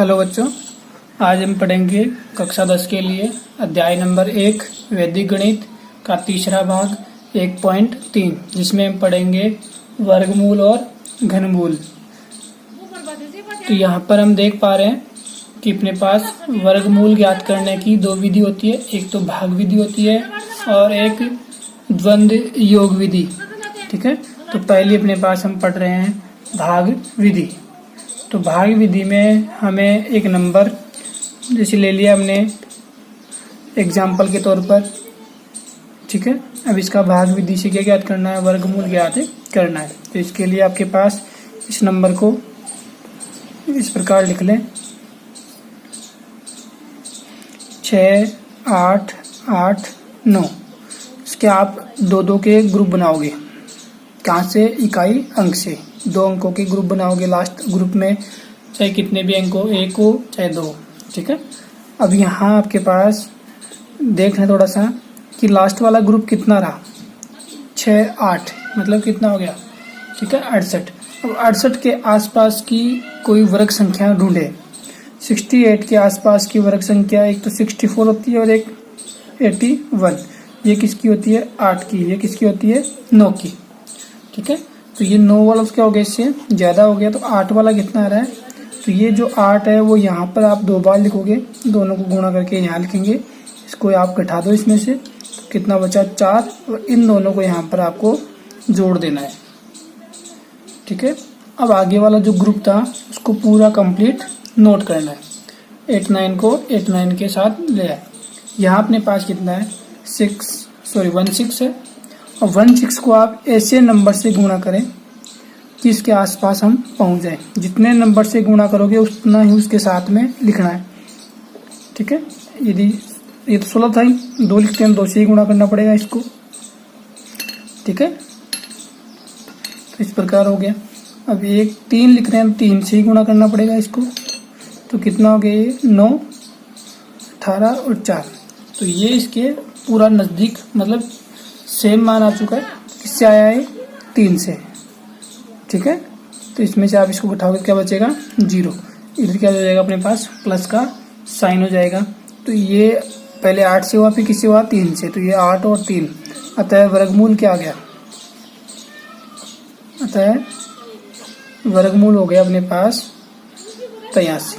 Hello बच्चों, आज हम पढ़ेंगे कक्षा 10 के लिए अध्याय नंबर 1 वैदिक गणित का तीसरा भाग 1.3, जिसमें हम पढ़ेंगे वर्गमूल और घनमूल। तो यहाँ पर हम देख पा रहे हैं कि अपने पास वर्गमूल ज्ञात करने की दो विधि होती है, एक तो भाग विधि होती है और एक द्वंद्व योग विधि। ठीक है, तो पहले अपने पास हम पढ़ रहे हैं भाग विधि। तो भाग विधि में हमें एक नंबर जैसे ले लिया हमने एग्जाम्पल के तौर पर। ठीक है, अब इसका भाग विधि से क्या ज्ञात करना है, वर्गमूल ज्ञात करना है। तो इसके लिए आपके पास इस नंबर को इस प्रकार लिख लें 6, 8, 8, 9। इसके आप दो दो के ग्रुप बनाओगे। कहाँ से? इकाई अंक से 2 अंकों के ग्रुप बनाओगे। लास्ट ग्रुप में चाहे कितने भी अंक हो, 1 हो चाहे 2। ठीक है, अब यहाँ आपके पास देखना थोड़ा सा कि लास्ट वाला ग्रुप कितना रहा। 6, 8 मतलब कितना हो गया? ठीक है, 68। अब 68 के आसपास की कोई वर्ग संख्या ढूंढे। 68 के आसपास की वर्ग संख्या एक तो 64 होती है और एक 81। ये किसकी होती है? 8 की। ये किसकी होती है? 9 की। ठीक है, तो ये 9 वाला क्या हो गया? इससे ज़्यादा हो गया। तो 8 वाला कितना आ रहा है? तो ये जो 8 है वो यहाँ पर आप 2 बार लिखोगे, दोनों को गुणा करके यहाँ लिखेंगे। इसको आप घटा दो इसमें से, तो कितना बचा? 4। और इन दोनों को यहाँ पर आपको जोड़ देना है। ठीक है, अब आगे वाला जो ग्रुप था उसको पूरा कंप्लीट नोट करना है। 89 को 89 के साथ ले आए। यहाँ अपने पास कितना है? 16 है। और 16 को आप ऐसे नंबर से गुणा करें कि इसके आसपास हम पहुंच जाएं। जितने नंबर से गुणा करोगे उतना ही उसके साथ में लिखना है। ठीक है, यदि ये तो 16 था ही, 2 लिखते हैं, 2 से ही गुणा करना पड़ेगा इसको। ठीक है, तो इस प्रकार हो गया। अब 3 लिख रहे हैं, 3 से ही गुणा करना पड़ेगा इसको। तो कितना हो गया? ये 9, 18 और 4। तो ये इसके पूरा नज़दीक मतलब सेम मान आ चुका है। किससे आया है? 3 से। ठीक है, तो इसमें से आप इसको उठाओगे क्या बचेगा? 0। इधर क्या हो जाएगा? अपने पास प्लस का साइन हो जाएगा। तो ये पहले 8 से हुआ, फिर किससे हुआ? 3 से। तो ये 8 और 3, अतः वर्गमूल क्या आ गया? अतः वर्गमूल हो गया अपने पास 83।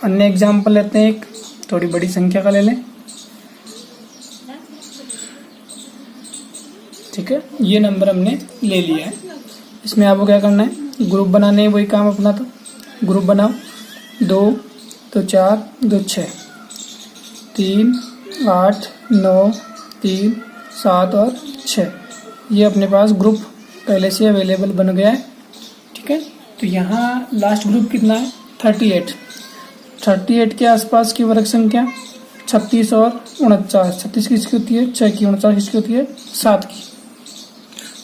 अन्य एग्जाम्पल लेते हैं, एक थोड़ी बड़ी संख्या का ले लें। ठीक है, ये नंबर हमने ले लिया है। इसमें आपको क्या करना है? ग्रुप बनाने, वही काम अपना। तो ग्रुप बनाओ। 2, तो 4, 2, 6, 3, 8, 9, 3, 7 और 6। ये अपने पास ग्रुप पहले से अवेलेबल बन गया है। ठीक है, तो यहाँ लास्ट ग्रुप कितना है? 38। 38 के आसपास की वर्ग संख्या 36 और 49। 36 किसकी होती है? 6 की। 49 किसकी होती है? 7 की।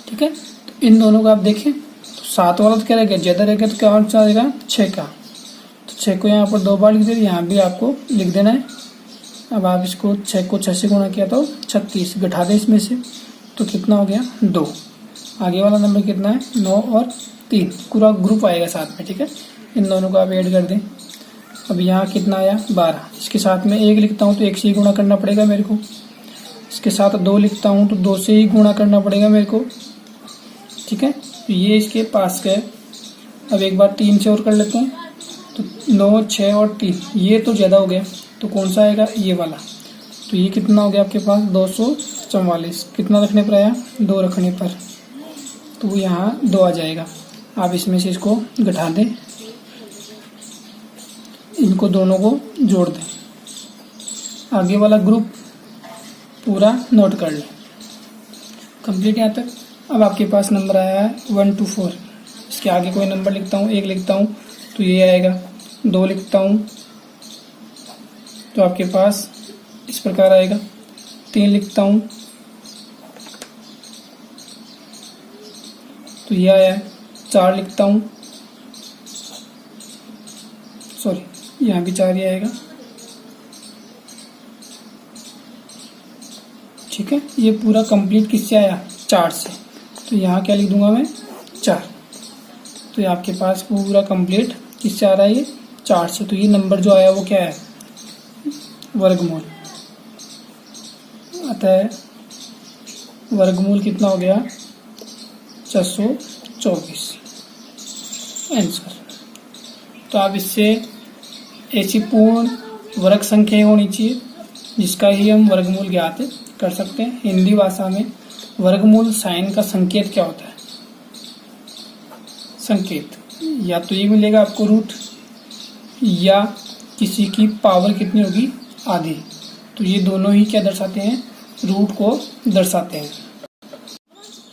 ठीक है, तो इन दोनों को आप देखें तो 7 वाला तो क्या रहेगा? ज़्यादा रहेगा, तो क्या आंसर आएगा? 6 का। तो 6 को यहाँ पर 2 बार लिख दे, यहाँ भी आपको लिख देना है। अब आप इसको 6 को 6 से गुणा किया तो 36, घटा दें इसमें से, तो कितना हो गया? 2। आगे वाला नंबर कितना है? 9 और 3। पूरा ग्रुप आएगा साथ में। ठीक है, इन दोनों को आप ऐड कर दें। अब यहाँ कितना आया? 12। इसके साथ में 1 लिखता हूँ तो 1 से ही गुणा करना पड़ेगा मेरे को। इसके साथ 2 लिखता हूँ तो 2 से ही गुणा करना पड़ेगा मेरे को। ठीक है, तो ये इसके पास का है। अब एक बार 3 से और कर लेते हैं, तो 9, 6 और 3। ये तो ज़्यादा हो गया, तो कौन सा आएगा? ये वाला। तो ये कितना हो गया आपके पास? 244। कितना रखने पर आया? 2 रखने पर, तो यहाँ 2 आ जाएगा। आप इसमें से इसको घटा दें, इनको दोनों को जोड़ दें। आगे वाला ग्रुप पूरा नोट कर लें। कंप्लीट यहाँ तक। अब आपके पास नंबर आया है 1 to 4। इसके आगे कोई नंबर लिखता हूँ, 1 लिखता हूँ तो ये आएगा। 2 लिखता हूँ तो आपके पास इस प्रकार आएगा। 3 लिखता हूँ तो ये आया है। 4 लिखता हूँ, सॉरी यहाँ भी 4 ही आएगा। ठीक है, ये पूरा कंप्लीट किससे आया? 4 से। तो यहाँ क्या लिख दूंगा मैं? 4। तो ये आपके पास पूरा कंप्लीट किससे आ रहा है? ये 4 से। तो ये नंबर जो आया वो क्या है, वर्गमूल। अतः वर्गमूल कितना हो गया, 624 आंसर। तो आप इससे ऐसी पूर्ण वर्ग संख्या होनी चाहिए जिसका ही हम वर्गमूल ज्ञात कर सकते हैं। हिंदी भाषा में वर्गमूल साइन का संकेत क्या होता है, संकेत या तो ये मिलेगा आपको रूट, या किसी की पावर कितनी होगी, आधी। तो ये दोनों ही क्या दर्शाते हैं, रूट को दर्शाते हैं।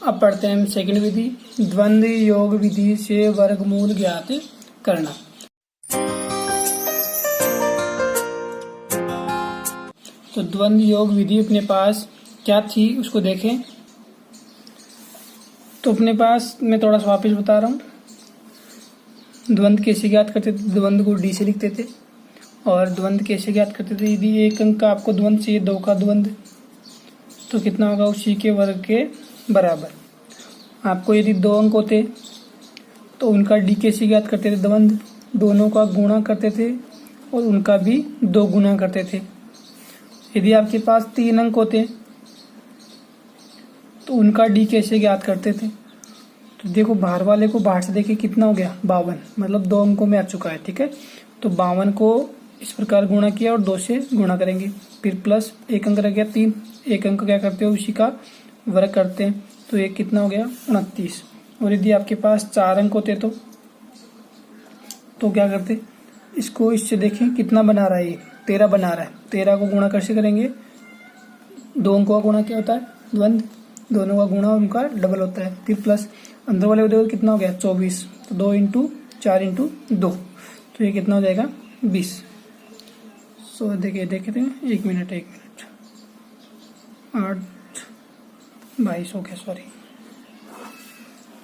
अब पढ़ते हैं हम सेकंड विधि, द्वंद्व योग विधि से वर्गमूल ज्ञात करना। तो द्वंद्व योग विधि अपने पास क्या थी उसको देखें। तो अपने पास मैं थोड़ा सा वापस बता रहा हूँ, द्वंद्व कैसे ज्ञात करते थे, द्वंद्व को डी से लिखते थे। और द्वंद्व कैसे ज्ञात करते थे, यदि एक अंक का आपको द्वंद्व चाहिए, 2 का द्वंद्व, तो कितना होगा, उसी के वर्ग के बराबर। आपको यदि 2 अंक होते तो उनका डी कैसे ज्ञात करते थे, द्वंद्व दोनों का गुणा करते थे और उनका भी 2 गुना करते थे। यदि आपके पास 3 अंक होते तो उनका डी कैसे ज्ञात करते थे। तो देखो बाहर वाले को बाहर से देखिए कितना हो गया, 52, मतलब 2 अंकों में आ चुका है, ठीक है। तो 52 को इस प्रकार गुणा किया और 2 से गुणा करेंगे, फिर प्लस 1 अंक रह गया 3, 1 अंक क्या करते हो, उसी का वर्ग करते हैं। तो ये कितना हो गया, 29। और यदि आपके पास 4 अंक होते तो क्या करते, इसको इससे देखें कितना बना रहा है, ये 13 बना रहा है। 13 को गुणा कैसे करेंगे, 2 अंकों का गुणा क्या होता है, द्वंद्व, दोनों का गुणा उनका डबल होता है, फिर प्लस अंदर वाले देखो कितना हो गया, 24। तो 2 × 4 × 2, तो ये कितना हो जाएगा, 20। सो देखते हैं, 1 मिनट 8 22 हो गया, सॉरी,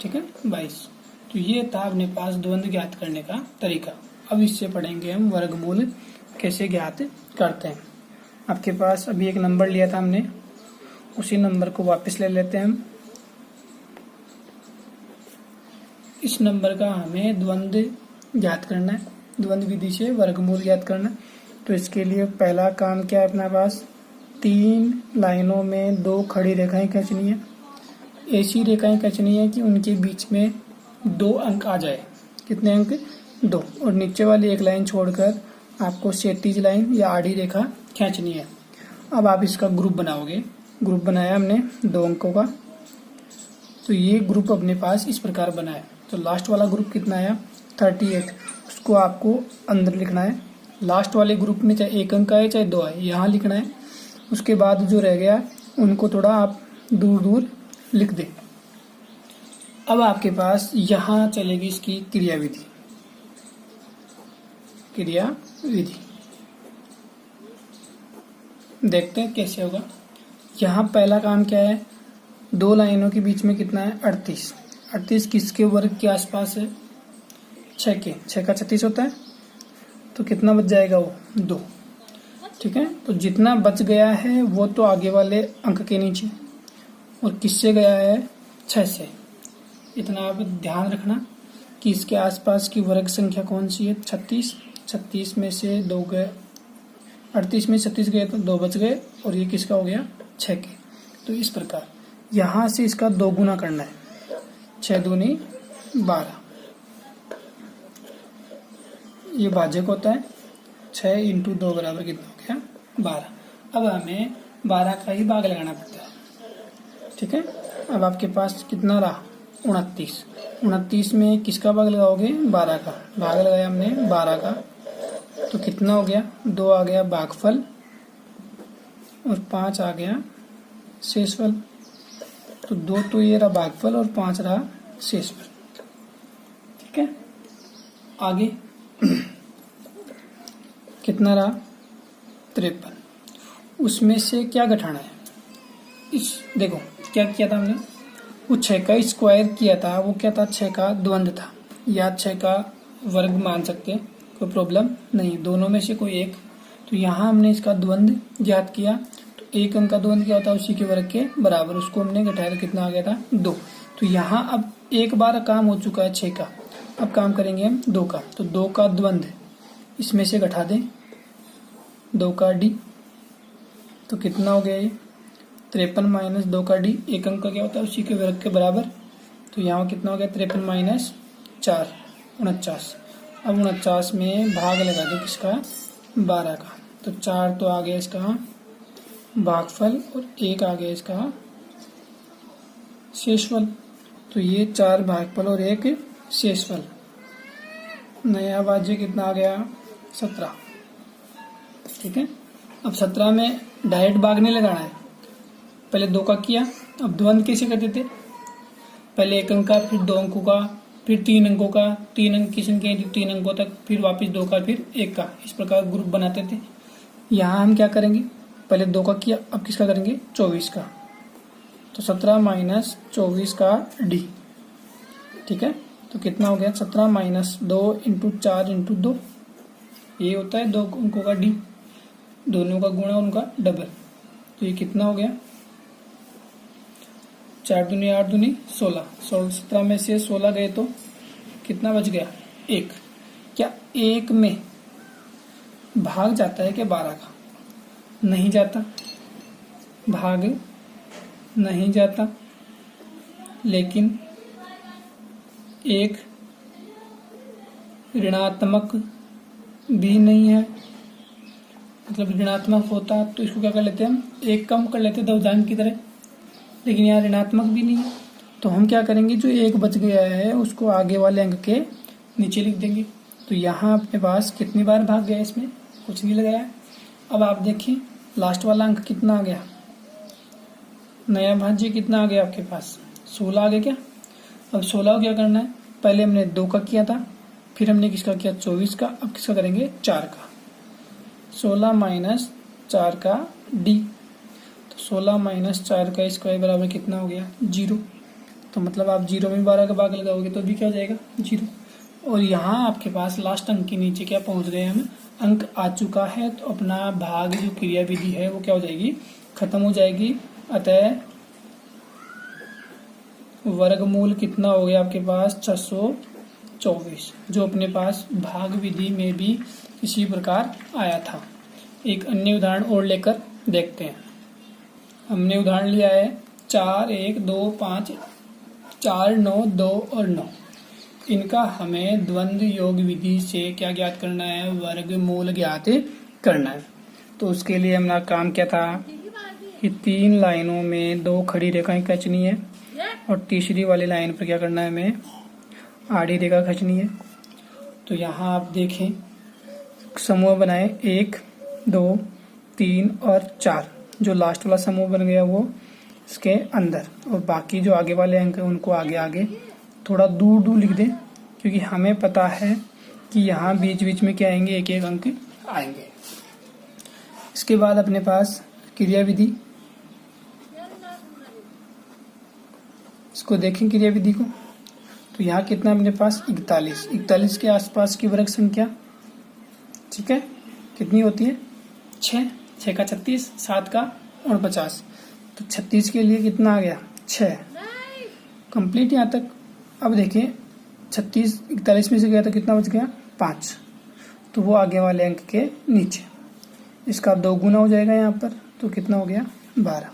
ठीक है 22। तो ये था अपने पास द्वंद्व ज्ञात करने का तरीका। अब इससे पढ़ेंगे हम वर्गमूल कैसे ज्ञात करते हैं। आपके पास अभी एक नंबर लिया था हमने, उसी नंबर को वापस ले लेते हैं हम। इस नंबर का हमें द्वंद्व ज्ञात करना है, द्वंद्व विधि से वर्गमूल ज्ञात करना है। तो इसके लिए पहला काम क्या है, अपने पास 3 लाइनों में 2 खड़ी रेखाएं खींचनी है। ऐसी रेखाएं खींचनी है कि उनके बीच में 2 अंक आ जाए। कितने अंक, 2। और नीचे वाली एक लाइन छोड़कर आपको क्षैतिज लाइन या आड़ी रेखा खींचनी है। अब आप इसका ग्रुप बनाओगे। ग्रुप बनाया हमने 2 अंकों का, तो ये ग्रुप अपने पास इस प्रकार बना है। तो लास्ट वाला ग्रुप कितना आया, 38, उसको आपको अंदर लिखना है। लास्ट वाले ग्रुप में चाहे 1 अंक आए चाहे 2 आए, यहाँ लिखना है। उसके बाद जो रह गया उनको थोड़ा आप दूर दूर लिख दें। अब आपके पास यहाँ चलेगी इसकी क्रियाविधि। देखते हैं कैसे होगा। यहाँ पहला काम क्या है, 2 लाइनों के बीच में कितना है, 38। 38 किसके वर्ग के आसपास है, 6 के। 6 का 36 होता है, तो कितना बच जाएगा वो, 2, ठीक है। तो जितना बच गया है वो तो आगे वाले अंक के नीचे, और किससे गया है, 6 से। इतना आप ध्यान रखना कि इसके आसपास की वर्ग संख्या कौन सी है, 36। 36 में से 2 गए, 38 में 36 गए तो 2 बच गए, और ये किसका हो गया, 6 के। तो इस प्रकार यहाँ से इसका 2 गुना करना है, 6 दूनी 12। ये भाजक होता है, 6 × 2 बराबर कितना हो गया, 12। अब हमें 12 का ही भाग लगाना पड़ता है, ठीक है। अब आपके पास कितना रहा, 29। 29 में किसका भाग लगाओगे, 12 का। भाग लगाया हमने 12 का, तो कितना हो गया, 2 आ गया भागफल और 5 आ गया शेषफल। तो 2 तो ये रहा भागफल और 5 रहा शेषफल, ठीक है। आगे कितना रहा, 53। उसमें से क्या घटाना है, इस देखो क्या किया था हमने, वो 6 का स्क्वायर किया था, वो क्या था, 6 का द्वंद्व था, या 6 का वर्ग मान सकते हैं, कोई प्रॉब्लम नहीं, दोनों में से कोई एक। तो यहाँ हमने इसका द्वंद्व ज्ञात किया, तो 1 अंक का द्वंद्व क्या होता है, उसी के वर्ग के बराबर, उसको हमने घटाया तो कितना आ गया था, 2। तो यहाँ अब एक बार काम हो चुका है 6 का, अब काम करेंगे हम 2 का। तो 2 का द्वंद्व इसमें से घटा दें 2 का डी, तो कितना हो गया ये 53 माइनस 2 का डी, एक अंक का क्या होता है उसी के वर्ग के बराबर। तो यहाँ कितना हो गया 53 माइनस 4 49। अब 49 में भाग लगा दो किसका 12 का, तो 4 तो आ गया इसका भागफल और 1 आ गया इसका शेषफल। तो ये 4 भागफल और 1 शेषफल। नया भाज्य कितना आ गया 17। ठीक है, अब 17 में डायरेक्ट भाग नहीं लगाना है, पहले 2 का किया। अब द्वंद्व कैसे करते थे, पहले 1 अंक का, फिर 2 अंकों का, फिर 3 अंकों का, 3 अंक की संख्या 3 अंकों तक, फिर वापस 2 का, फिर 1 का, इस प्रकार ग्रुप बनाते थे। यहाँ हम क्या करेंगे, पहले 2 का किया, अब किसका करेंगे 24 का, तो 17 माइनस 24 का डी। ठीक है, तो कितना हो गया 17 माइनस 2 इंटू 4 इंटू 2, ये होता है 2 अंकों का डी, दोनों का गुणा उनका डबल। तो ये कितना हो गया 4 दूनी 8 दूनी 16, 17 में से 16 गए तो कितना बच गया 1। क्या 1 में भाग जाता है क्या 12 का, नहीं जाता, भाग नहीं जाता, लेकिन एक ऋणात्मक भी नहीं है, मतलब ऋणात्मक होता तो इसको क्या कर लेते हैं हम, एक कम कर लेते दवजांक की तरह, लेकिन यहाँ ऋणात्मक भी नहीं है। तो हम क्या करेंगे, जो 1 बच गया है उसको आगे वाले अंक के नीचे लिख देंगे। तो यहाँ अपने पास कितनी बार भाग गया, इसमें कुछ नहीं लगाया। अब आप देखिए लास्ट वाला अंक कितना आ गया, नया भाज्य कितना आ गया आपके पास 16 आ गया क्या। अब 16 को क्या करना है, पहले हमने 2 का किया था, फिर हमने किसका किया 24 का, अब किसका करेंगे 4 का, 16 माइनस 4 का डी। तो 16 माइनस 4 का स्क्वायर बराबर कितना हो गया 0। तो मतलब आप 0 में 12 का भाग लगाओगे तो भी क्या हो जाएगा 0। और यहाँ आपके पास लास्ट अंक के नीचे क्या पहुंच गए हम, अंक आ चुका है, तो अपना भाग जो क्रिया विधि है वो क्या हो जाएगी, खत्म हो जाएगी। अतः वर्गमूल कितना हो गया आपके पास 624, जो अपने पास भाग विधि में भी इसी प्रकार आया था। एक अन्य उदाहरण और लेकर देखते हैं। हमने उदाहरण लिया है 4 1 2 5 4 9 2 और 9। इनका हमें द्वंद्व योग विधि से क्या ज्ञात करना है, वर्गमूल ज्ञात करना है। तो उसके लिए हमारा काम क्या था कि 3 लाइनों में 2 खड़ी रेखाएं खींचनी है और तीसरी वाली लाइन पर क्या करना है, हमें आड़ी रेखा खींचनी है। तो यहाँ आप देखें समूह बनाए 1 2 3 और 4, जो लास्ट वाला समूह बन गया वो इसके अंदर, और बाकी जो आगे वाले अंक हैं उनको आगे आगे थोड़ा दूर दूर लिख दें, क्योंकि हमें पता है कि यहाँ बीच बीच में क्या आएंगे, एक एक अंक आएंगे। इसके बाद अपने पास क्रिया विधि, इसको देखें क्रिया विधि को। तो यहाँ कितना अपने पास 41 के आसपास की वर्ग संख्या, ठीक है, कितनी होती है 6 का 36, 7 का 49। तो 36 के लिए कितना आ गया 6 कंप्लीट यहाँ तक। अब देखिए 36 41 में से गया तो कितना बच गया 5, तो वो आगे वाले अंक के नीचे, इसका 2 गुना हो जाएगा यहाँ पर, तो कितना हो गया 12।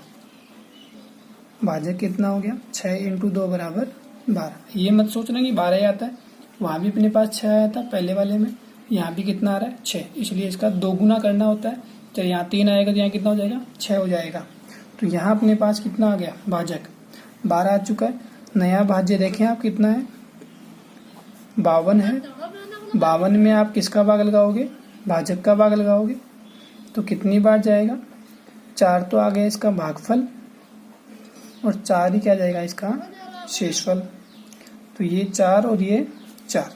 भाजक कितना हो गया 6 इंटू 2 बराबर 12। ये मत सोचना कि 12 ही आता है, वहाँ भी अपने पास 6 आया था पहले वाले में, यहाँ भी कितना आ रहा है 6, इसलिए इसका 2 गुना करना होता है। तो यहाँ 3 आएगा तो यहाँ कितना हो जाएगा 6 हो जाएगा। तो यहाँ अपने पास कितना आ गया भाजक 12 आ चुका है। नया भाज्य देखें आप कितना है 52 है। 52 में आप किसका भाग लगाओगे, भाजक का भाग लगाओगे, तो कितनी बार जाएगा 4 तो आ गया इसका भागफल, और 4 ही क्या जाएगा इसका शेषफल। तो ये 4 और ये 4।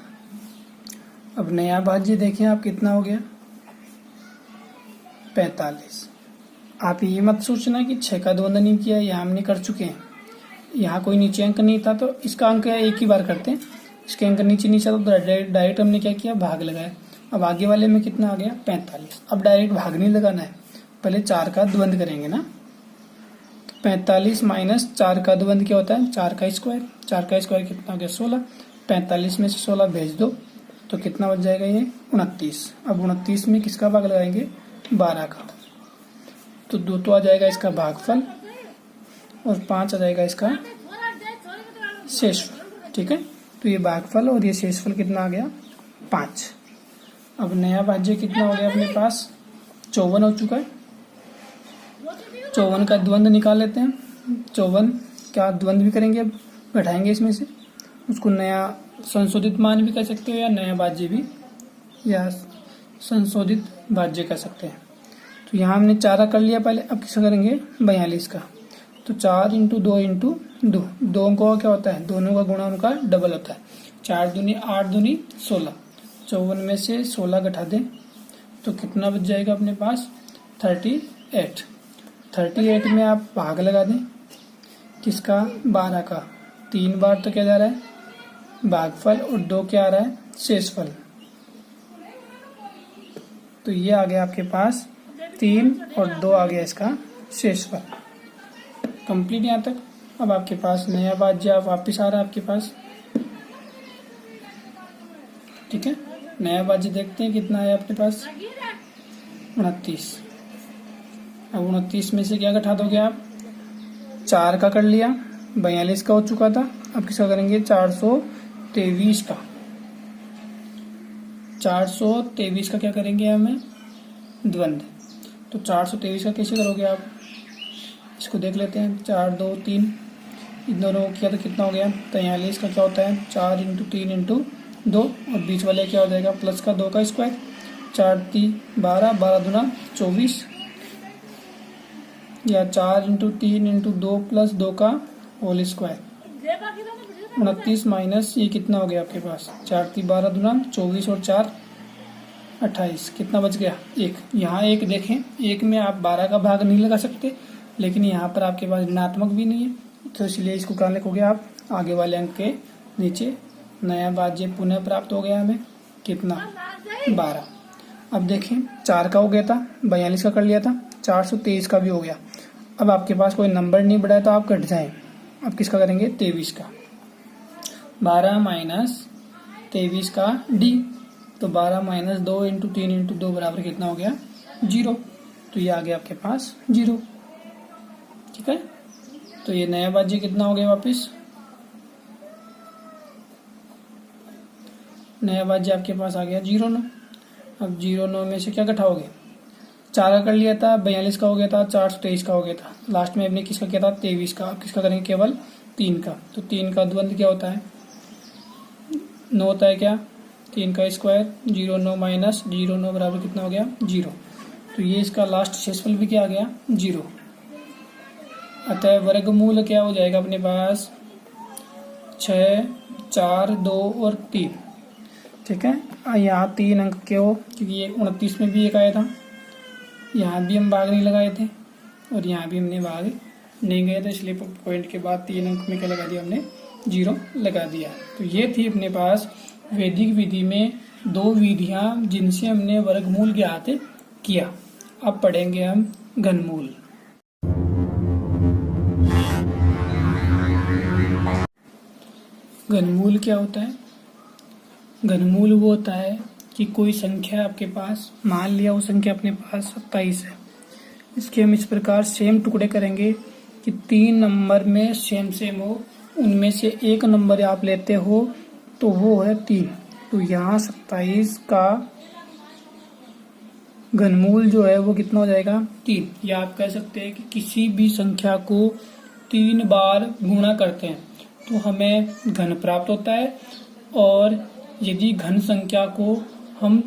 अब नया भाज्य देखें आप कितना हो गया 45। आप ये मत सोचना कि 6 का द्वंद्व नहीं किया, यहाँ हमने कर चुके हैं, यहाँ कोई नीचे अंक नहीं था तो इसका अंक एक ही बार करते हैं, इसके अंक नीचे था तो डायरेक्ट हमने क्या किया भाग लगाया। अब आगे वाले में कितना आ गया 45। अब डायरेक्ट भाग नहीं लगाना है, पहले 4 का द्वंद्व करेंगे ना। 45 माइनस 4 का द्वंद्व क्या होता है 4 का स्क्वायर। 4 का स्क्वायर कितना हो गया 16। 45 में से 16 भेज दो तो कितना बच जाएगा ये 29। अब 29 में किसका भाग लगाएंगे 12 का, तो 2 तो आ जाएगा इसका भागफल और 5 आ जाएगा इसका शेषफल। ठीक है, तो ये भागफल और ये शेषफल कितना आ गया 5। अब नया भाज्य कितना हो गया अपने पास 54 हो चुका है। 54 का द्वंद्व निकाल लेते हैं। 54 क्या द्वंद्व भी करेंगे, अब बैठाएंगे इसमें से, उसको नया संशोधित मान भी कह सकते हो या नया भाज्य भी या संशोधित भाज्य कह सकते हैं। तो यहाँ हमने 4 कर लिया पहले, अब किसका करेंगे 42 का। तो 4 × 2 × 2, 2 अंकों का क्या होता है, दोनों का गुणा उनका डबल होता है। 4 दूनी 8 दूनी 16, 54 में से 16 घटा दें तो कितना बच जाएगा अपने पास 38। 38 में आप भाग लगा दें किसका 12 का, 3 बार तो क्या जा रहा है भागफल और 2 क्या आ रहा है शेषफल। तो ये आ गया आपके पास 3 और 2 आ गया इसका शेषफल। कंप्लीट यहाँ तक। अब आपके पास नया भाज्य वापिस आ रहा है आपके पास। ठीक है, नया भाज्य देखते हैं कितना है अपने पास 29। अब 29 में से क्या घटा दोगे आप 4 का कर लिया, 42 का हो चुका था। अब किसका करेंगे 423 का। 423 का क्या करेंगे हमें द्वंद्व। तो 423 का कैसे करोगे आप, इसको देख लेते हैं। 4 2 3 इन दोनों को किया तो कितना हो गया 43 का क्या होता है 4 × 3 × 2 और बीच वाले क्या हो जाएगा प्लस का 2 का स्क्वायर। 4 3 12, 12 दूना 24 या 4 × 3 × 2 + 2 का होल स्क्वायर। 29 माइनस ये कितना हो गया आपके पास 4 3 12 दूना 24 और 4 28, कितना बच गया 1। यहाँ 1 देखें, 1 में आप 12 का भाग नहीं लगा सकते, लेकिन यहाँ पर आपके पास ऋणात्मक भी नहीं है, तो इसलिए इसको क्या लिखोगे आप आगे वाले अंक के नीचे। नया भाज्य पुनः प्राप्त हो गया हमें कितना 12। अब देखें 4 का हो गया था, 42 का कर लिया था, 423 का भी हो गया। अब आपके पास कोई नंबर नहीं बढ़ा है तो आप घट जाएं। अब किसका करेंगे 23 का। 12 माइनस 23 का डी, तो 12 माइनस 2 × 3 × 2 बराबर कितना हो गया 0। तो ये आ गया आपके पास 0। ठीक है, तो ये नया भाज्य कितना हो गया वापिस, नया भाज्य आपके पास आ गया 0,9। अब 0,9 में से क्या घटाओगे 4 का कर लिया था, 42 का हो गया था, 423 का हो गया था, लास्ट में हमने किसका किया था 23 का। अब किसका करेंगे केवल 3 का। तो 3 का द्वंद्व क्या होता है 9 होता है क्या, 3 का स्क्वायर। 0,9 माइनस 0,9 बराबर कितना हो गया 0। तो ये इसका लास्ट शेषफल भी क्या आ गया 0। अतः वर्गमूल क्या हो जाएगा अपने पास 6 4 2 और 3। ठीक है, यहाँ 3 अंक के हो, क्योंकि ये 29 में भी 1 आया था, यहाँ भी हम भाग नहीं लगाए थे और यहाँ भी हमने भाग नहीं गए थे, इसलिए पॉइंट के बाद 3 अंक में क्या लगा दिया हमने 0 लगा दिया। तो ये थी अपने पास वैदिक विधि में 2 विधियां जिनसे हमने वर्गमूल ज्ञात किया। अब पढ़ेंगे हम घनमूल। घनमूल क्या होता है, घनमूल वो होता है कि कोई संख्या आपके पास, मान लिया वो संख्या अपने पास 27 है, इसके हम इस प्रकार सेम टुकड़े करेंगे कि 3 नंबर में सेम हो, उनमें से एक नंबर आप लेते हो तो वो है 3। तो यहाँ 27 का घनमूल जो है वो कितना हो जाएगा 3। या आप कह सकते हैं कि किसी भी संख्या को 3 बार गुणा करते हैं तो हमें घन प्राप्त होता है, और यदि घन संख्या को हम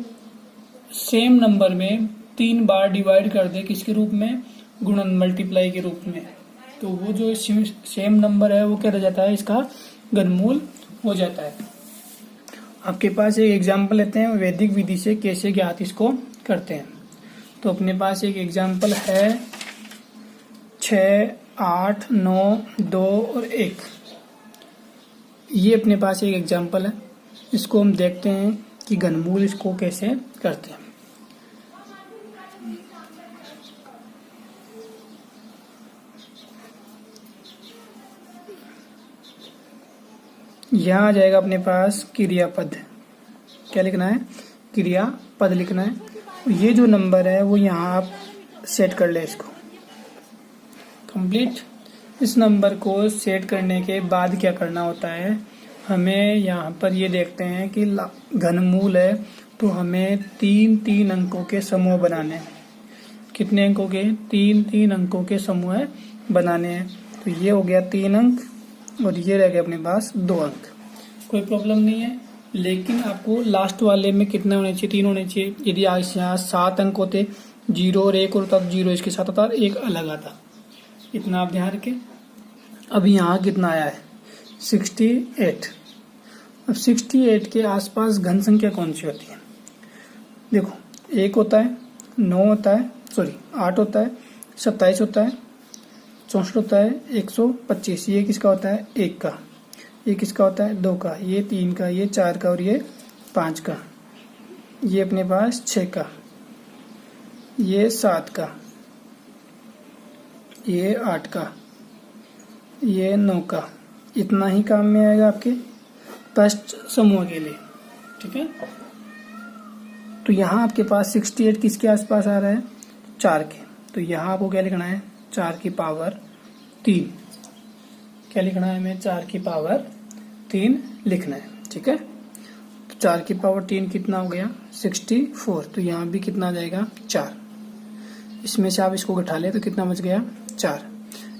सेम नंबर में 3 बार डिवाइड कर दें किसके रूप में, गुणन मल्टीप्लाई के रूप में, तो वो जो सेम नंबर है वो क्या रह जाता है, इसका घनमूल हो जाता है। आपके पास एक एग्जाम्पल लेते हैं वैदिक विधि से कैसे ज्ञात इसको करते हैं। तो अपने पास एक एग्जाम्पल है 6 8 9 2 और 1। ये अपने पास एक एग्जाम्पल है, इसको हम देखते हैं कि घनमूल इसको कैसे करते हैं। यहाँ आ जाएगा अपने पास क्रियापद क्या लिखना है, क्रियापद लिखना है। ये जो नंबर है वो यहाँ आप सेट कर ले इसको कंप्लीट। इस नंबर को सेट करने के बाद क्या करना होता है, हमें यहाँ पर ये देखते हैं कि घनमूल है तो हमें 3-3 अंकों के समूह बनाने हैं। कितने अंकों के, 3-3 अंकों के समूह बनाने हैं। तो ये हो गया 3 अंक और ये रह गया अपने पास 2 अंक। कोई प्रॉब्लम नहीं है, लेकिन आपको लास्ट वाले में कितने होने चाहिए, 3 होने चाहिए। यदि यहाँ 7 अंक होते, 0 और 1 होता, 0 इसके साथ होता, 1 अलग आता। इतना आप ध्यान रखें। अब यहाँ कितना आया है, 68। अब 68 के आसपास घन संख्या कौन सी होती है, देखो 1 होता है, 9 होता है, 8 होता है, 27 होता है, 64 होता है, 125। ये किसका होता है, 1 का। ये किसका होता है, 2 का। ये 3 का, ये 4 का और ये 5 का। ये अपने पास 6 का, ये 7 का, ये 8 का, ये 9 का। इतना ही काम में आएगा आपके फर्स्ट समूह के लिए, ठीक है। तो यहाँ आपके पास 68 किसके आसपास आ रहा है, 4 के। तो यहाँ आपको क्या लिखना है, 4 की पावर 3। क्या लिखना है हमें, 4 की पावर 3 लिखना है, ठीक है। तो 4 की पावर 3 कितना हो गया, 64। तो यहाँ भी कितना आ जाएगा, 4। इसमें से आप इसको घटा ले तो कितना बच गया, 4।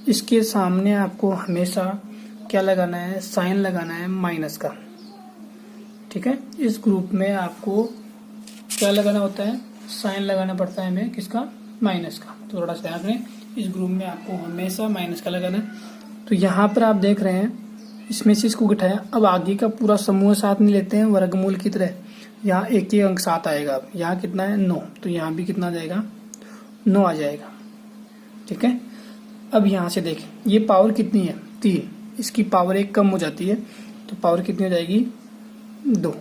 इसके सामने आपको हमेशा क्या लगाना है, साइन लगाना है माइनस का, ठीक है। इस ग्रुप में आपको क्या लगाना होता है, साइन लगाना पड़ता है हमें, किसका, माइनस का। तो थोड़ा सा ध्यान रखें, इस ग्रुप में आपको हमेशा माइनस का लगाना है। तो यहाँ पर आप देख रहे हैं इसमें से इसको घटाया। अब आगे का पूरा समूह साथ में लेते हैं वर्गमूल की तरह। यहाँ एक ही अंक 7 आएगा। अब यहाँ कितना है, 9। तो यहाँ भी कितना आ जाएगा, 9 आ जाएगा, ठीक है। अब यहाँ से देखें, ये पावर कितनी है, 3। इसकी पावर 1 कम हो जाती है तो पावर कितनी हो जाएगी, 2,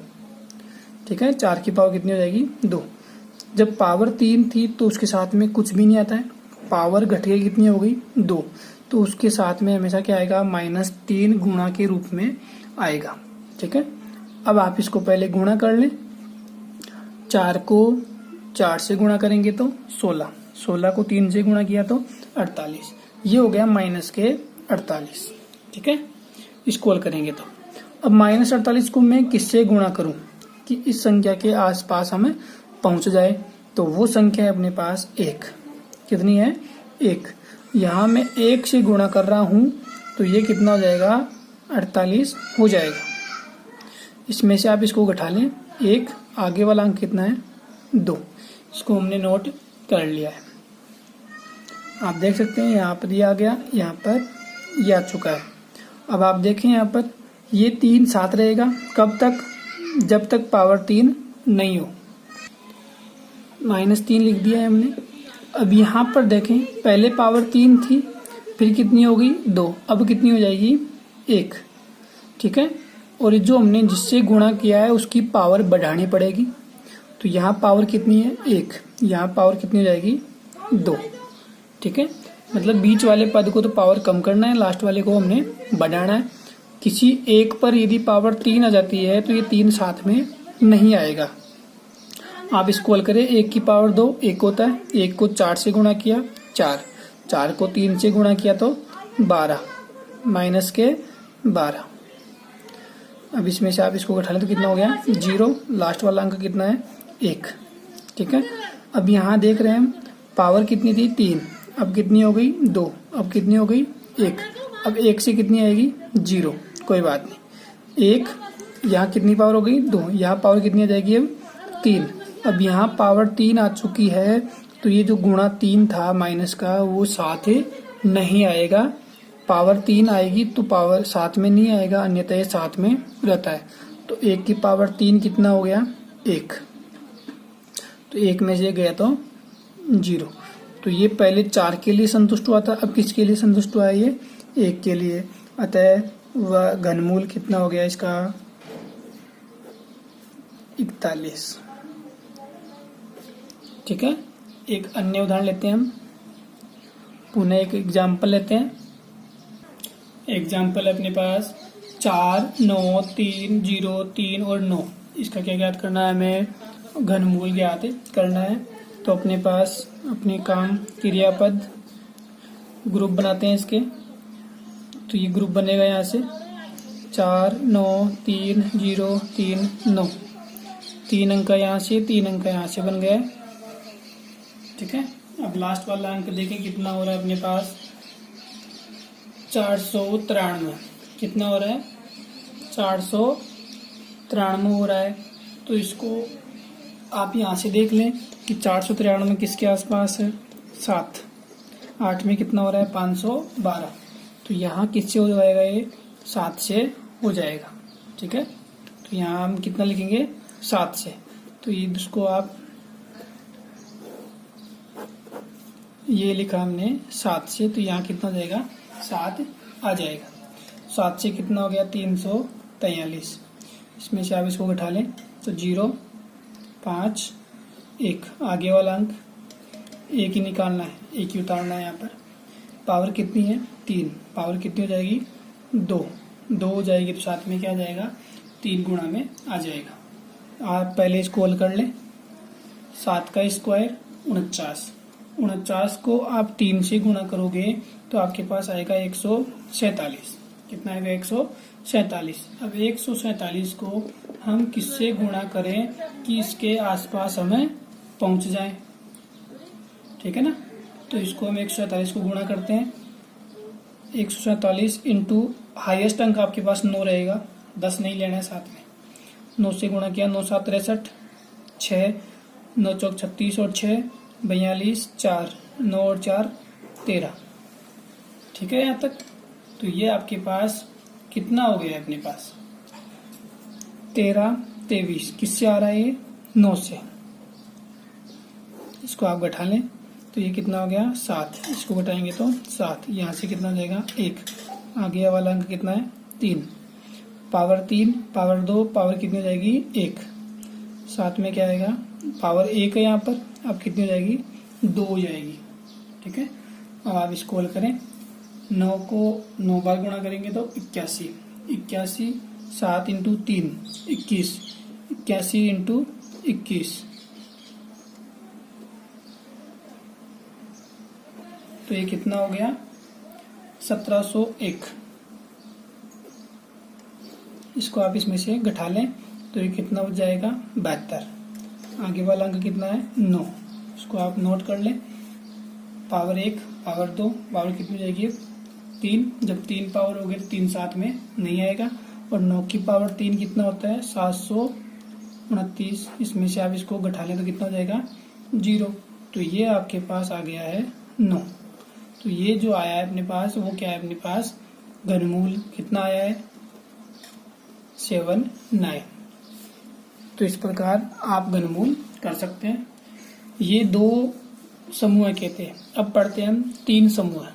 ठीक है। 4 की पावर कितनी हो जाएगी, 2। जब पावर 3 थी तो उसके साथ में कुछ भी नहीं आता है, पावर घट के कितनी हो गई, 2। तो उसके साथ में हमेशा क्या आएगा, -3 गुणा के रूप में आएगा, ठीक है। अब आप इसको पहले गुणा कर लें। 4 को 4 से गुणा करेंगे तो 16, 16 को 3 से गुणा किया तो 48। ये हो गया -48, ठीक है। इसको हल करेंगे तो अब -48 को मैं किससे गुणा करूं कि इस संख्या के आसपास हमें पहुंच जाए। तो वो संख्या है अपने पास 1। कितनी है, 1। यहाँ मैं 1 से गुणा कर रहा हूं तो ये कितना हो जाएगा, 48 हो जाएगा। इसमें से आप इसको घटा लें, 1 आगे वाला अंक कितना है, 2। इसको हमने नोट कर लिया है। आप देख सकते हैं यहाँ पर ये आ गया, यहाँ पर ये आ चुका है। अब आप देखें यहाँ पर ये 3 साथ रहेगा, कब तक, जब तक पावर 3 नहीं हो। -3 लिख दिया है हमने। अब यहाँ पर देखें, पहले पावर 3 थी, फिर कितनी हो गई, 2। अब कितनी हो जाएगी, 1, ठीक है। और जो हमने जिससे गुणा किया है उसकी पावर बढ़ानी पड़ेगी। तो यहाँ पावर कितनी है, 1। यहाँ पावर कितनी हो जाएगी, 2, ठीक है। मतलब बीच वाले पद को तो पावर कम करना है, लास्ट वाले को हमने बढ़ाना है। किसी एक पर यदि पावर 3 आ जाती है तो ये 3 साथ में नहीं आएगा। आप इसको हल करें, 1 की पावर 2 1 होता है, 1 को 4 से गुणा किया 4, 4 को 3 से गुणा किया तो 12, -12। अब इसमें से आप इसको घटा लें तो कितना हो गया, 0। लास्ट वाला अंक कितना है, 1, ठीक है। अब यहाँ देख रहे हैं हम पावर कितनी थी, 3, अब कितनी हो गई, 2, अब कितनी हो गई, 1। अब 1 से कितनी आएगी, 0। कोई बात नहीं, 1 यहाँ कितनी पावर हो गई, 2। यहाँ पावर कितनी आ जाएगी, अब 3। अब यहाँ पावर 3 आ चुकी है तो ये जो गुणा 3 था माइनस का वो साथ नहीं आएगा। पावर 3 आएगी तो पावर साथ में नहीं आएगा, अन्यथा ये साथ में रहता है। तो 1 की पावर 3 कितना हो गया, 1। तो 1 में से गया तो 0। तो ये पहले 4 के लिए संतुष्ट हुआ था, अब किसके लिए संतुष्ट हुआ है, ये 1 के लिए। अतः वह घनमूल कितना हो गया इसका, 41, ठीक है। एक अन्य उदाहरण लेते हैं हम, पुनः एक एग्जाम्पल लेते हैं। एग्जाम्पल अपने पास 4, 9, 3, 0, 3 और 9 इसका क्या ज्ञात करना है, हमें घनमूल ज्ञात करना है। तो अपने पास अपने काम क्रियापद ग्रुप बनाते हैं इसके। तो ये ग्रुप बनेगा यहाँ से 4 9 3 0 3 9, 3 अंक यहाँ से 3 अंक यहाँ से बन गया। ठीक है, अब लास्ट वाला अंक देखें कितना हो रहा है अपने पास, 493। कितना हो रहा है, 493 हो रहा है। तो इसको आप यहाँ से देख लें कि 493 किसके आसपास है, 7। 8 में कितना हो रहा है, 512। तो यहाँ किससे हो जाएगा, ये 7 से हो जाएगा। ठीक है, तो यहाँ हम कितना लिखेंगे, 7 से। तो ये इसको आप ये लिखा हमने 7 से, तो यहाँ कितना हो जाएगा, 7 आ जाएगा। 7 से कितना हो गया, 343। इसमें से आप इसको घटा लें तो 0 5 1, आगे वाला अंक 1 ही निकालना है, 1 ही उतारना है यहाँ पर। पावर कितनी है, 3। पावर कितनी हो जाएगी, 2 हो जाएगी। तो साथ में क्या आ जाएगा, 3 गुणा में आ जाएगा। आप पहले इसको हल कर लें। 7 का स्क्वायर 49, 49 को आप 3 से गुणा करोगे तो आपके पास आएगा 147। कितना आएगा, 147। अब 147 को हम किससे गुणा करें कि इसके आसपास हमें पहुंच जाए। ठीक है ना, तो इसको हम 147 को गुणा करते हैं। 147 इंटू हाईएस्ट अंक आपके पास 9 रहेगा, 10 नहीं लेना है साथ में। 9 से गुणा किया, 9 7 63, 6 9 चौक 36 और 6 42, 4 9 और 4 13। ठीक है यहाँ तक। तो ये आपके पास कितना हो गया, अपने पास 13 23 किससे आ रहा है, ये 9 से। इसको आप घटा लें तो ये कितना हो गया, 7। इसको घटाएंगे तो 7। यहाँ से कितना हो जाएगा, 1। आगे वाला अंक कितना है, 3। पावर 3, पावर 2, पावर कितनी हो जाएगी, 1। साथ में क्या आएगा, पावर 1 है यहाँ पर, अब कितनी हो जाएगी, 2 हो जाएगी। ठीक है, अब आप इसको हल करें। 9 को 9 बार गुणा करेंगे तो 81। 81 7 इंटू 3 21, 81 इंटू 21। तो ये कितना हो गया, 1701। इसको आप इसमें से घटा लें तो ये कितना हो जाएगा, 72। आगे वाला अंक कितना है, 9। इसको आप नोट कर लें। पावर 1, पावर 2, पावर कितनी हो जाएगी, 3। जब 3 पावर हो गए तो 3 साथ में नहीं आएगा। और 9 की पावर 3 कितना होता है, 729। इसमें से आप इसको घटा लें तो कितना हो जाएगा, 0। तो ये आपके पास आ गया है 9। तो ये जो आया है अपने पास वो क्या है, अपने पास घनमूल कितना आया है, 79। तो इस प्रकार आप घनमूल कर सकते हैं। ये 2 समूह के थे। अब पढ़ते हैं हम 3 समूह।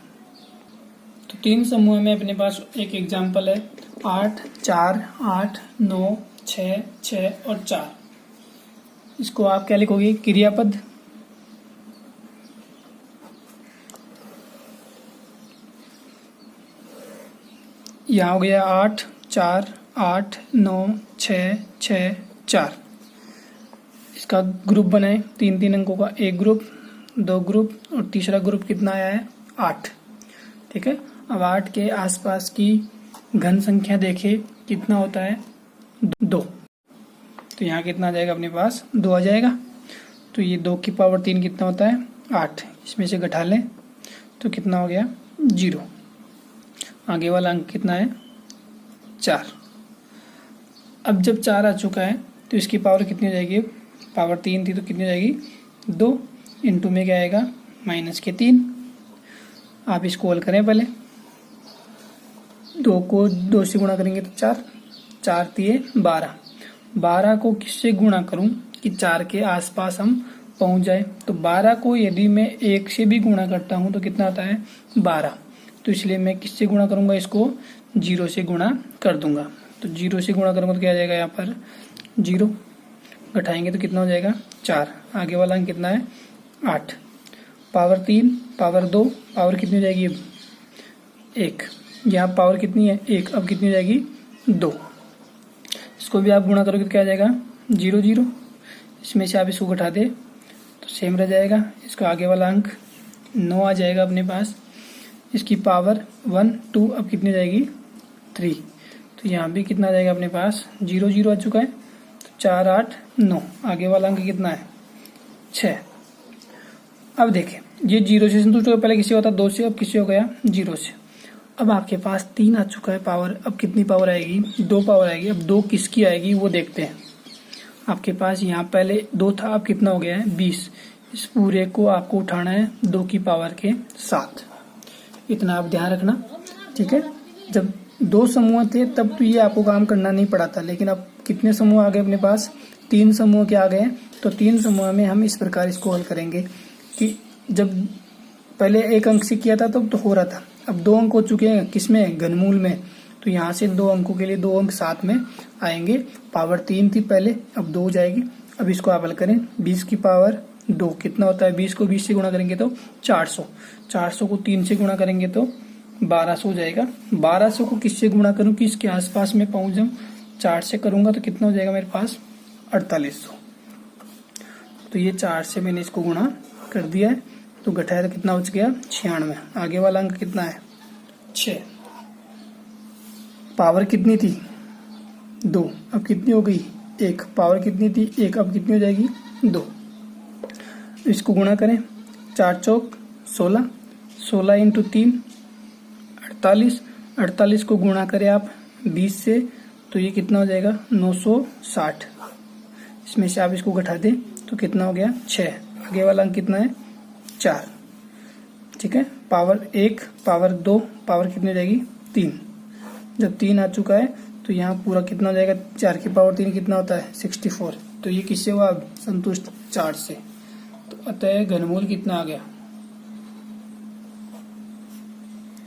तो 3 समूह में अपने पास एक एग्जाम्पल है 8 4 8 9 6 6 और 4। इसको आप क्या लिखोगे, क्रियापद। यहाँ हो गया 8 4 8 9 6 6 4। इसका ग्रुप बनाए, 3 अंकों का एक ग्रुप, 2 ग्रुप और तीसरा ग्रुप कितना आया है, 8। ठीक है, अब 8 के आसपास की घन संख्या देखें कितना होता है, 2। तो यहाँ कितना आ जाएगा, अपने पास 2 आ जाएगा। तो ये 2 की पावर 3 कितना होता है, 8। इसमें से घटा लें तो कितना हो गया, 0। आगे वाला अंक कितना है, 4। अब जब 4 आ चुका है तो इसकी पावर कितनी हो जाएगी, पावर 3 थी तो कितनी हो जाएगी, 2। इंटू में क्या आएगा, माइनस के 3। आप इसको हल करें पहले। 2 को 2 से गुणा करेंगे तो 4, 4 तिये 12। 12 को किससे गुणा करूं कि 4 के आसपास हम पहुंच जाए। तो 12 को यदि मैं 1 से भी गुणा करता हूं तो कितना आता है, 12। तो इसलिए मैं किससे गुणा करूंगा, इसको 0 से गुणा कर दूंगा। तो 0 से गुणा करूंगा तो क्या आ जाएगा, यहाँ पर 0। घटाएंगे तो कितना हो जाएगा, 4। आगे वाला अंक कितना है, 8। पावर 3, पावर 2, पावर कितनी हो जाएगी, 1। यहाँ पावर कितनी है, 1। अब कितनी हो जाएगी, 2। इसको भी आप गुणा करोगे तो क्या आ जाएगा, 0 0, इसमें से आप इसको घटा दे तो सेम रह जाएगा। इसका आगे वाला अंक 9 आ जाएगा अपने पास। इसकी पावर 1 2 अब कितनी जाएगी 3, तो यहाँ भी कितना जाएगा अपने पास 0 0 आ चुका है, तो 4 8 9, आगे वाला अंक कितना है 6। अब देखें ये 0 से संतुष्ट होगा, पहले किसी होता 2 से, अब किसी हो गया 0 से। अब आपके पास 3 आ चुका है पावर, अब कितनी पावर आएगी 2 पावर आएगी। अब 2 किसकी आएगी वो देखते हैं। आपके पास यहाँ पहले 2 था, अब कितना हो गया है 20। इस पूरे को आपको उठाना है 2 की पावर के 7, इतना आप ध्यान रखना, ठीक है। जब 2 समूह थे तब तो ये आपको काम करना नहीं पड़ा था, लेकिन अब कितने समूह आ गए अपने पास 3 समूह के आ गए। तो 3 समूह में हम इस प्रकार इसको हल करेंगे कि जब पहले एक अंक से किया था तब तो हो रहा था, अब 2 अंक हो चुके हैं किसमें घनमूल में, तो यहाँ से 2 अंकों के लिए 2 अंक साथ में आएंगे। पावर 3 थी पहले, अब 2 हो जाएगी। अब इसको आप हल करें, 20 की पावर 2 कितना होता है, 20 को 20 से गुणा करेंगे तो 400, 400 को 3 से गुणा करेंगे तो 1200 हो जाएगा। 1200 को किससे गुणा करूं कि इसके आसपास में पहुंच जाऊं, 4 से करूंगा तो कितना हो जाएगा मेरे पास 4800। तो ये 4 से मैंने इसको गुणा कर दिया है, तो घटाया तो कितना बच गया 96। आगे वाला अंक कितना है 6। पावर कितनी थी 2, अब कितनी हो गई 1। पावर कितनी थी 1, अब कितनी हो जाएगी 2। इसको गुणा करें, 4 चौक 16, 16 इंटू 3 48, 48 को गुणा करें आप 20 से तो ये कितना हो जाएगा 960। इसमें से आप इसको घटा दें तो कितना हो गया 6। आगे वाला अंक कितना है 4, ठीक है। पावर 1 पावर 2 पावर कितनी हो जाएगी 3। जब 3 आ चुका है तो यहाँ पूरा कितना हो जाएगा 4 की पावर 3 कितना होता है 64। तो ये किससे हुआ संतुष्ट 4 से। तो अतः घनमूल कितना आ गया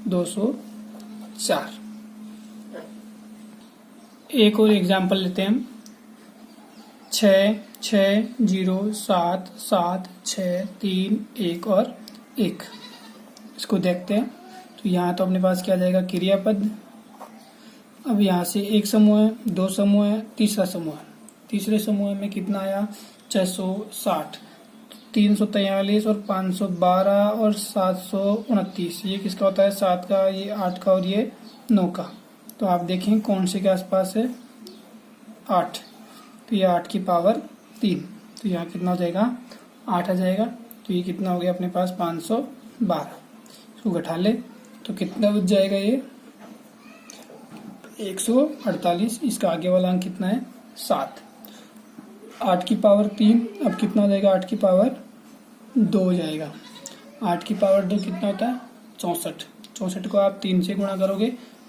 204। एक और एग्जाम्पल लेते हैं हम, 6 6 0 7 7 6 3 1 और 1। इसको देखते हैं। तो यहाँ तो अपने पास क्या जाएगा क्रियापद। अब यहाँ से एक समूह है, 2 समूह है, तीसरा समूह है। तीसरे समूह में कितना आया 660, 343 और 512 और 729। ये किसका होता है 7 का, ये 8 का और ये 9 का। तो आप देखें कौन से के आसपास है 8, तो ये 8 की पावर 3, तो यहाँ कितना हो जाएगा 8 आ जाएगा। तो ये कितना हो गया अपने पास 512। इसको घटा ले तो कितना बच जाएगा ये 148। इसका आगे वाला अंक कितना है 7। 8 की पावर 3, अब कितना हो जाएगा 8 की पावर 2 हो जाएगा। 8 की पावर 2 कितना होता है 64। 64 को आप 3 से गुणा करोगे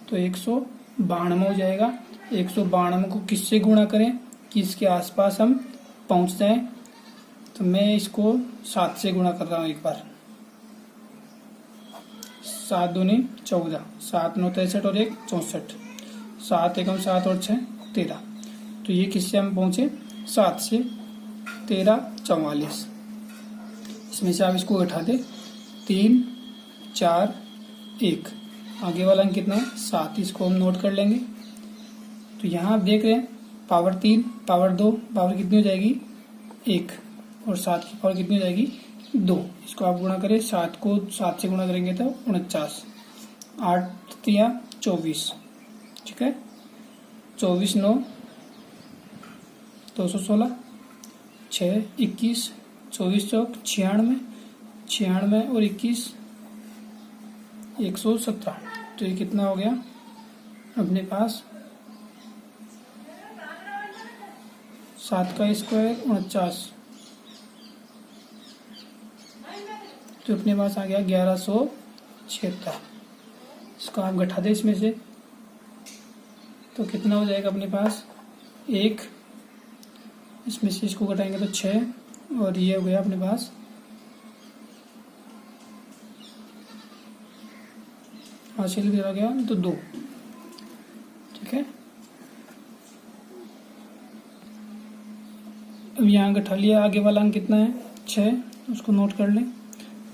तो 192 हो जाएगा। 192 को किससे गुणा करें कि इसके आसपास हम पहुंच जाएं। तो मैं इसको 7 से गुणा कर रहा हूं एक बार, 7 दूनी 14, 7 9 63 और 1 64, 7 एकम 7 और 6 13। तो ये किससे हम पहुंचे 7 से 13 44। इसमें से आप इसको उठा दे 3 4 1। आगे वाला अंक कितना है 7, इसको हम नोट कर लेंगे। तो यहाँ आप देख रहे हैं पावर 3 पावर 2 पावर कितनी हो जाएगी 1 और 7 की पावर कितनी हो जाएगी 2। इसको आप गुणा करें, 7 को 7 से गुणा करेंगे तो 49, 8 3 24, ठीक है। 24 9 216, 6 21, 24 चौक 96, 96 और 21 117। तो ये कितना हो गया अपने पास 7 का स्क्वायर 49। तो अपने पास आ गया 1176। इसको आप घटा दें इसमें से तो कितना हो जाएगा अपने पास 1, इसमें से इसको घटाएंगे तो 6 और ये हो गया अपने पास हासिल किया गया तो 2, ठीक है। अब यहाँ घटा लिया, आगे वाला अंक कितना है 6, उसको नोट कर लें।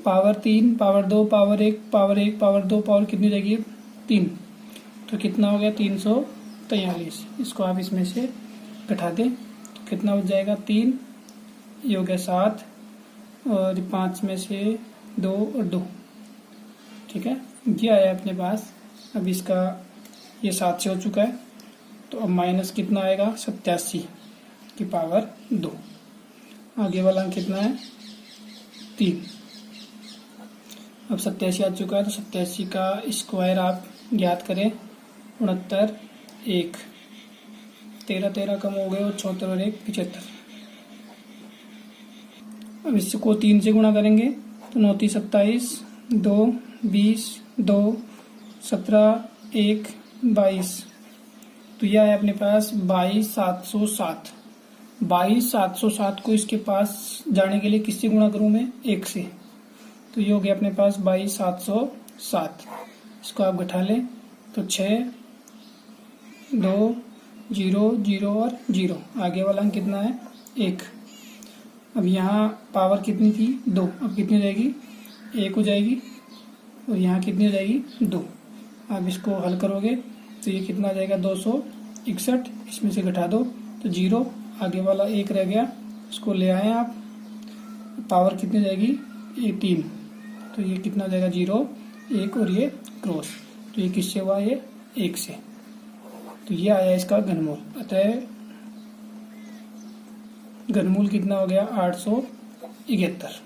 Power 3 power 2 power 1 power 1 power 2 power कितनी रहेगी 3, तो कितना हो गया 343। इसको आप इसमें से घटा दें तो कितना बच जाएगा 3, ये हो गया 7 और 5 में से 2 और 2, ठीक है। ये आया अपने पास। अब इसका ये 7 से हो चुका है, तो अब माइनस कितना आएगा 87 की पावर 2। आगे वाला अंक कितना है 3। अब 87 आ चुका है, तो 87 का स्क्वायर आप ज्ञात करें। 69, 1, 13 13 कम हो गए और 74 और 1 75। अब इसको 3 से गुणा करेंगे तो 9 3 27, 2 20, 2 17, 1 22। तो यह है अपने पास 22707। 22707 को इसके पास जाने के लिए किससे गुणा करूं मैं 1 से, तो ये हो गया अपने पास 22707। इसको आप घटा लें तो 6 2 0 0 और 0। आगे वाला अंक कितना है 1। अब यहाँ पावर कितनी थी 2, अब कितनी हो जाएगी 1 हो जाएगी, और यहाँ कितनी हो जाएगी 2। अब इसको हल करोगे तो ये कितना आ जाएगा 261, इसमें से घटा दो तो 0, आगे वाला 1 रह गया, इसको ले आए आप, पावर कितनी हो जाएगी ये 3, तो ये कितना हो जाएगा 0 1 और ये क्रॉस, तो ये किससे हुआ ये 1 से। तो ये आया इसका घनमूल। अतः घनमूल कितना हो गया 871।